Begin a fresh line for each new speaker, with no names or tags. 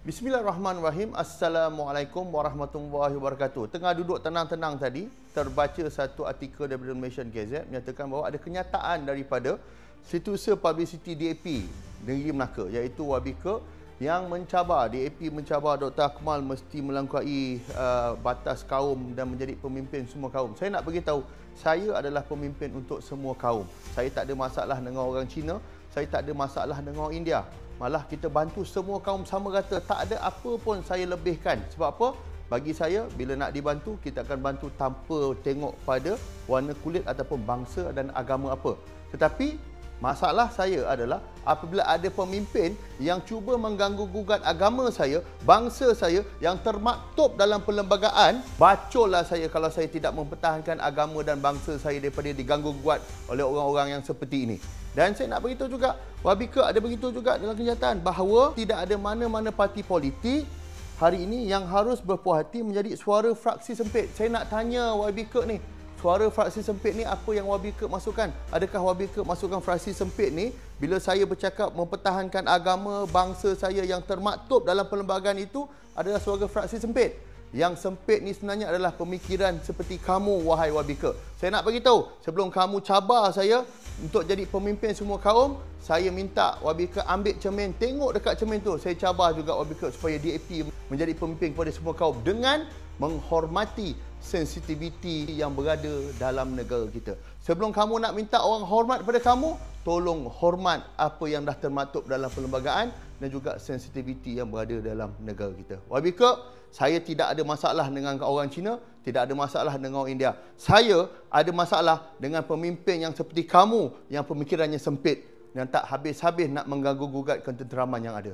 Bismillahirrahmanirrahim. Assalamualaikum warahmatullahi wabarakatuh. Tengah duduk tenang-tenang tadi, terbaca satu artikel daripada Malaysian Gazette menyatakan bahawa ada kenyataan daripada Setiausaha Publicity DAP Negeri Melaka, iaitu Wabika, yang mencabar, DAP mencabar Dr. Akmal mesti melangkaui batas kaum dan menjadi pemimpin semua kaum. Saya nak beritahu, saya adalah pemimpin untuk semua kaum. Saya tak ada masalah dengan orang Cina, saya tak ada masalah dengan orang India. Malah kita bantu semua kaum sama rata. Tak ada apa pun saya lebihkan. Sebab apa? Bagi saya, bila nak dibantu, kita akan bantu tanpa tengok pada warna kulit ataupun bangsa dan agama apa. Tetapi masalah saya adalah apabila ada pemimpin yang cuba mengganggu-gugat agama saya, bangsa saya yang termaktub dalam perlembagaan, bacolah saya kalau saya tidak mempertahankan agama dan bangsa saya daripada diganggu-gugat oleh orang-orang yang seperti ini. Dan saya nak beritahu juga, Wabika ada beritahu juga dalam kenyataan bahawa tidak ada mana-mana parti politik hari ini yang harus berpuas hati menjadi suara fraksi sempit. Saya nak tanya Wabika ni, suara fraksi sempit ni apa yang Wabika masukkan? Adakah Wabika masukkan fraksi sempit ni bila saya bercakap mempertahankan agama bangsa saya yang termaktub dalam perlembagaan itu adalah suara fraksi sempit? Yang sempit ni sebenarnya adalah pemikiran seperti kamu, wahai Wabika. Saya nak beritahu, sebelum kamu cabar saya untuk jadi pemimpin semua kaum, saya minta Wabika ambil cermin, tengok dekat cermin tu. Saya cabar juga Wabika supaya DAP menjadi pemimpin kepada semua kaum dengan menghormati sensitiviti yang berada dalam negara kita. Sebelum kamu nak minta orang hormat pada kamu, tolong hormat apa yang dah termaktub dalam perlembagaan dan juga sensitiviti yang berada dalam negara kita. Wabika, saya tidak ada masalah dengan orang Cina, tidak ada masalah dengan orang India. Saya ada masalah dengan pemimpin yang seperti kamu yang pemikirannya sempit, yang tak habis-habis nak mengganggu-gugat ketenteraman yang ada.